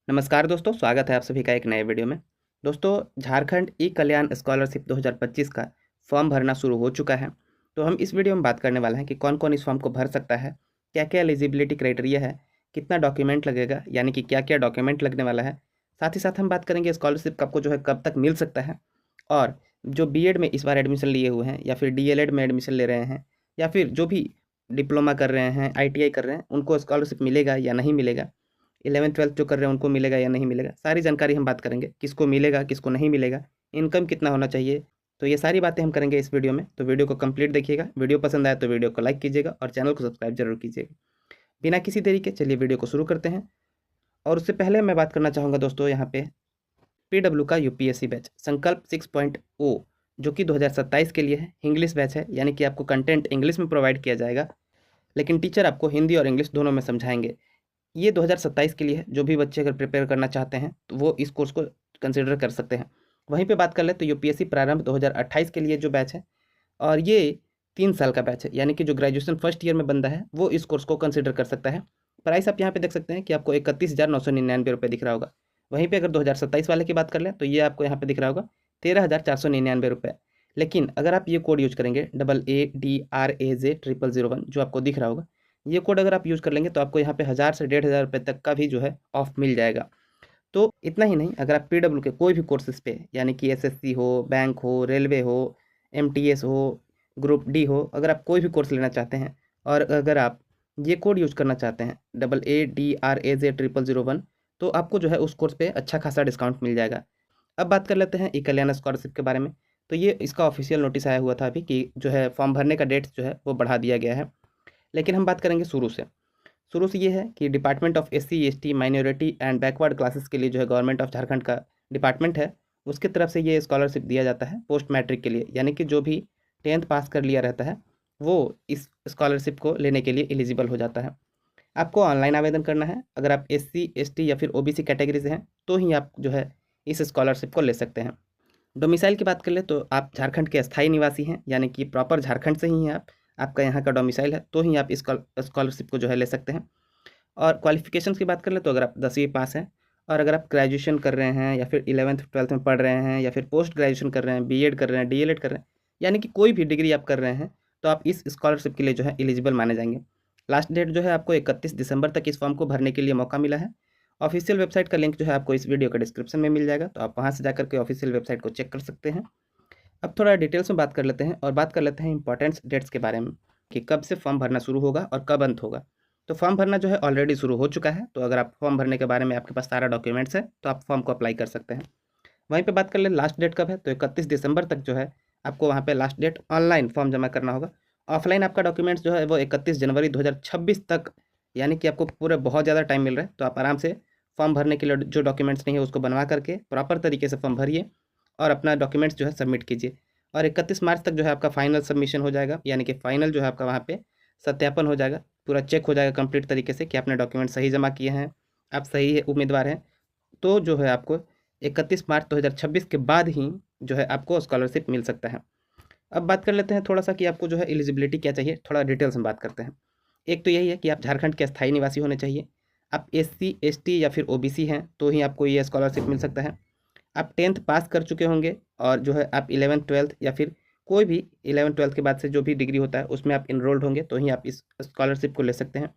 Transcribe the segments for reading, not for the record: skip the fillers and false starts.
नमस्कार दोस्तों, स्वागत है आप सभी का एक नए वीडियो में। दोस्तों, झारखंड ई कल्याण स्कॉलरशिप 2025 का फॉर्म भरना शुरू हो चुका है। तो हम इस वीडियो में बात करने वाले हैं कि कौन-कौन इस फॉर्म को भर सकता है, क्या-क्या एलिजिबिलिटी क्राइटेरिया है, कितना डॉक्यूमेंट लगेगा, यानी कि क्या-क्या डॉक्यूमेंट लगने वाला है। साथ ही साथ हम बात करेंगे स्कॉलरशिप आपको जो है कब तक मिल सकता है, और जो बीएड में इस बार एडमिशन लिए हुए हैं या फिर डीएलएड में एडमिशन ले रहे हैं या फिर जो भी डिप्लोमा कर रहे हैं, आईटीआई कर रहे हैं, उनको स्कॉलरशिप मिलेगा या नहीं मिलेगा। 11th-12th जो कर रहे हैं उनको मिलेगा या नहीं मिलेगा, सारी जानकारी हम बात करेंगे। किसको मिलेगा, किसको नहीं मिलेगा, इनकम कितना होना चाहिए, तो ये सारी बातें हम करेंगे इस वीडियो में। तो वीडियो को कंप्लीट देखिएगा। वीडियो पसंद आए तो वीडियो को लाइक कीजिएगा और चैनल को सब्सक्राइब जरूर कीजिएगा। बिना किसी देरी के चलिए वीडियो को शुरू करते हैं। और उससे पहले मैं बात करना चाहूँगा दोस्तों, यहाँ पे पीडब्ल्यू का यूपीएससी बैच संकल्प 6.0 जो कि 2027 के लिए है, इंग्लिश बैच है, यानी कि आपको कंटेंट इंग्लिश में प्रोवाइड किया जाएगा, लेकिन टीचर आपको हिंदी और इंग्लिश दोनों में समझाएंगे। ये 2027 के लिए है। जो भी बच्चे अगर प्रिपेयर करना चाहते हैं तो वो इस कोर्स को कंसिडर कर सकते हैं। वहीं पे बात कर ले तो यूपीएससी प्रारंभ 2028 के लिए जो बैच है, और ये 3 साल का बैच है, यानी कि जो ग्रेजुएशन फर्स्ट ईयर में बंदा है वो इस कोर्स को कंसिडर कर सकता है। प्राइस आप यहाँ पे देख सकते हैं कि आपको 31,999 रुपये दिख रहा होगा। वहीं पे अगर 2027 वाले की बात कर लें तो ये आपको यहाँ पे दिख रहा होगा 13,499 रुपये। लेकिन अगर आप ये कोड यूज करेंगे AADRAJ0001 जो आपको दिख रहा होगा, ये कोड अगर आप यूज़ कर लेंगे तो आपको यहाँ पे 1000 से 1500 रुपये तक का भी जो है ऑफ मिल जाएगा। तो इतना ही नहीं, अगर आप पीडब्ल्यू के कोई भी कोर्सेज पे, यानी कि एसएससी हो, बैंक हो, रेलवे हो, एमटीएस हो, ग्रुप डी हो, अगर आप कोई भी कोर्स लेना चाहते हैं और अगर आप ये कोड यूज़ करना चाहते हैं AADRAJ0001, तो आपको जो है उस कोर्स पे अच्छा खासा डिस्काउंट मिल जाएगा। अब बात कर लेते हैं ई कल्याण स्कॉलरशिप के बारे में। तो ये इसका ऑफिशियल नोटिस आया हुआ था अभी कि जो है फॉर्म भरने का डेट जो है वो बढ़ा दिया गया है। लेकिन हम बात करेंगे शुरू से ये है कि department of SC ST minority and backward classes के लिए जो है गवर्नमेंट ऑफ झारखंड का डिपार्टमेंट है, उसकी तरफ से ये स्कॉलरशिप दिया जाता है पोस्ट मैट्रिक के लिए, यानी कि जो भी 10th पास कर लिया रहता है वो इस स्कॉलरशिप को लेने के लिए एलिजिबल हो जाता है। आपको ऑनलाइन आवेदन करना है। अगर आप एससी एसटी या फिर ओबीसी कैटेगरी से हैं तो ही आप जो है इस स्कॉलरशिप को ले सकते हैं। डोमिसाइल की बात कर ले तो आप झारखंड के स्थायी निवासी हैं, यानी कि प्रॉपर झारखंड से ही हैं आप, आपका यहाँ का डोमिसाइल है, तो ही आप इस स्कॉलरशिप को जो है ले सकते हैं। और क्वालिफिकेशंस की बात कर ले तो अगर आप 10वीं पास हैं और अगर आप ग्रेजुएशन कर रहे हैं या फिर 11th-12th में पढ़ रहे हैं या फिर पोस्ट ग्रेजुएशन कर रहे हैं, बीएड कर रहे हैं, डीएलएड कर रहे हैं, यानी कि कोई भी डिग्री आप कर रहे हैं, तो आप इस स्कॉलरशिप के लिए जो है एलिजिबल माने जाएंगे। लास्ट डेट जो है आपको 31 दिसंबर तक इस फॉर्म को भरने के लिए मौका मिला है। ऑफिशियल वेबसाइट का लिंक जो है आपको इस वीडियो का डिस्क्रिप्शन में मिल जाएगा, तो आप वहाँ से जाकर के ऑफिशियल वेबसाइट को चेक कर सकते हैं। अब थोड़ा डिटेल्स में बात कर लेते हैं और बात कर लेते हैं इंपॉर्टेंट डेट्स के बारे में कि कब से फॉर्म भरना शुरू होगा और कब अंत होगा। तो फॉर्म भरना जो है ऑलरेडी शुरू हो चुका है, तो अगर आप फॉर्म भरने के बारे में आपके पास सारा डॉक्यूमेंट्स है तो आप फॉर्म को अप्लाई कर सकते हैं। वहीं पे बात कर ले लास्ट डेट कब है, तो 31 दिसंबर तक जो है आपको वहाँ पे लास्ट डेट ऑनलाइन फॉर्म जमा करना होगा। ऑफलाइन आपका डॉक्यूमेंट्स जो है वो 31 जनवरी 2026 तक, यानी कि आपको पूरे बहुत ज़्यादा टाइम मिल रहा है, तो आप आराम से फॉर्म भरने के लिए जो डॉक्यूमेंट्स नहीं है उसको बनवा करके प्रॉपर तरीके से फॉर्म भरिए और अपना डॉक्यूमेंट्स जो है सबमिट कीजिए। और 31 मार्च तक जो है आपका फाइनल सबमिशन हो जाएगा, यानी कि फाइनल जो है आपका वहाँ पे सत्यापन हो जाएगा, पूरा चेक हो जाएगा कंप्लीट तरीके से कि आपने डॉक्यूमेंट सही जमा किए हैं, आप सही है उम्मीदवार हैं। तो जो है आपको 31 मार्च 2026 के बाद ही जो है आपको स्कॉलरशिप मिल सकता है। अब बात कर लेते हैं थोड़ा सा कि आपको जो है एलिजिबिलिटी क्या चाहिए, थोड़ा डिटेल्स में बात करते हैं। एक तो यही है कि आप झारखंड के स्थायी निवासी होने चाहिए, आप एससी एसटी या फिर ओबीसी हैं तो ही आपको ये स्कॉलरशिप मिल सकता है। आप 10th पास कर चुके होंगे और जो है आप 11th-12th या फिर कोई भी 11th-12th के बाद से जो भी डिग्री होता है उसमें आप इनरोल्ड होंगे तो ही आप इस स्कॉलरशिप को ले सकते हैं।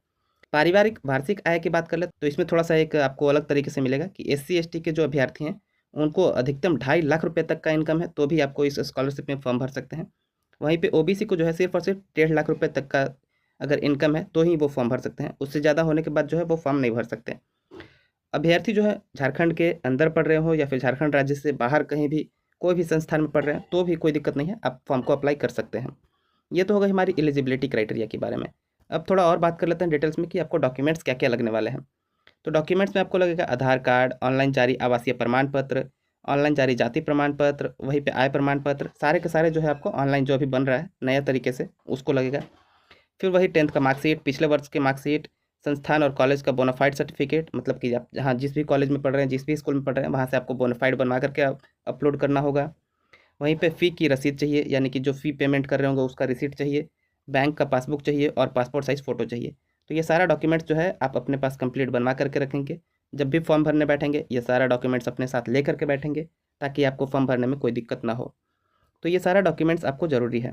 पारिवारिक वार्षिक आय की बात कर ले तो इसमें थोड़ा सा एक आपको अलग तरीके से मिलेगा कि एससी एसटी के जो अभ्यर्थी हैं उनको अधिकतम 2.5 लाख रुपये तक का इनकम है तो भी आपको इस स्कॉलरशिप में फॉर्म भर सकते हैं। वहीं पे ओबीसी को जो है सिर्फ और सिर्फ 1.5 लाख रुपये तक का अगर इनकम है तो ही वो फॉर्म भर सकते हैं, उससे ज़्यादा होने के बाद जो है वो फॉर्म नहीं भर सकते। अभ्यर्थी जो है झारखंड के अंदर पढ़ रहे हो या फिर झारखंड राज्य से बाहर कहीं भी कोई भी संस्थान में पढ़ रहे हैं तो भी कोई दिक्कत नहीं है, आप फॉर्म को अप्लाई कर सकते हैं। ये तो हो गई हमारी एलिजिबिलिटी क्राइटेरिया के बारे में। अब थोड़ा और बात कर लेते हैं डिटेल्स में कि आपको डॉक्यूमेंट्स क्या क्या लगने वाले हैं। तो डॉक्यूमेंट्स में आपको लगेगा आधार कार्ड, ऑनलाइन जारी आवासीय प्रमाण पत्र, ऑनलाइन जारी जाति प्रमाण पत्र, वहीं पे आय प्रमाण पत्र, सारे के सारे जो है आपको ऑनलाइन जो भी बन रहा है नया तरीके से उसको लगेगा। फिर वही 10th का मार्कशीट, पिछले वर्ष की मार्कशीट, संस्थान और कॉलेज का बोनाफाइड सर्टिफिकेट, मतलब कि आप जहाँ जिस भी कॉलेज में पढ़ रहे हैं, जिस भी स्कूल में पढ़ रहे हैं वहाँ से आपको बोनाफाइड बनवा करके अपलोड करना होगा। वहीं पे फ़ी की रसीद चाहिए, यानी कि जो फ़ी पेमेंट कर रहे होंगे उसका रिसीट चाहिए, बैंक का पासबुक चाहिए और पासपोर्ट साइज़ फ़ोटो चाहिए। तो ये सारा डॉक्यूमेंट्स जो है आप अपने पास कंप्लीट बनवा करके रखेंगे जब भी फॉर्म भरने बैठेंगे ये सारा डॉक्यूमेंट्स अपने साथ ले करके बैठेंगे, ताकि आपको फॉर्म भरने में कोई दिक्कत ना हो। तो ये सारा डॉक्यूमेंट्स आपको ज़रूरी है।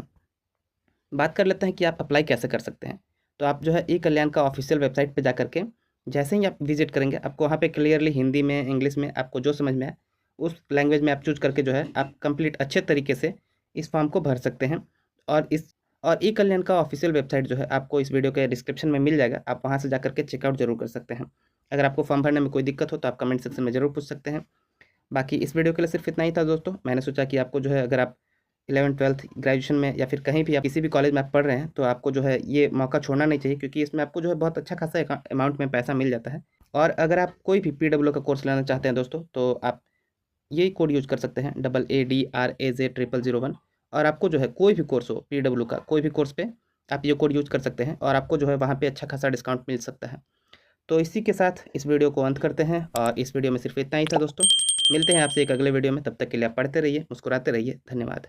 बात कर लेते हैं कि आप अप्लाई कैसे कर सकते हैं। तो आप जो है ई कल्याण का ऑफिशियल वेबसाइट पे जा करके जैसे ही आप विजिट करेंगे, आपको वहाँ पे क्लियरली हिंदी में, इंग्लिश में, आपको जो समझ में आए उस लैंग्वेज में आप चूज करके जो है आप कंप्लीट अच्छे तरीके से इस फॉर्म को भर सकते हैं। और ई कल्याण का ऑफिशियल वेबसाइट जो है आपको इस वीडियो के डिस्क्रिप्शन में मिल जाएगा, आप वहाँ से जा करके चेकआउट जरूर कर सकते हैं। अगर आपको फॉर्म भरने में कोई दिक्कत हो तो आप कमेंट सेक्शन में ज़रूर पूछ सकते हैं। बाकी इस वीडियो के लिए सिर्फ इतना ही था दोस्तों। मैंने सोचा कि आपको जो है, अगर आप 11th-12th ग्रेजुएशन में या फिर कहीं भी आप किसी भी कॉलेज में आप पढ़ रहे हैं, तो आपको जो है ये मौका छोड़ना नहीं चाहिए, क्योंकि इसमें आपको जो है बहुत अच्छा खासा अमाउंट में पैसा मिल जाता है। और अगर आप कोई भी PW का कोर्स लेना चाहते हैं दोस्तों, तो आप यही कोड यूज़ कर सकते हैं, AADRAZ0001। और आपको जो है कोई भी कोर्स हो, PW का कोई भी कोर्स पे आप ये कोड यूज़ कर सकते हैं, और आपको जो है वहाँ पे अच्छा खासा डिस्काउंट मिल सकता है। तो इसी के साथ इस वीडियो को अंत करते हैं, और इस वीडियो में सिर्फ इतना ही था दोस्तों। मिलते हैं आपसे एक अगले वीडियो में, तब तक के लिए आप पढ़ते रहिए, मुस्कुराते रहिए। धन्यवाद।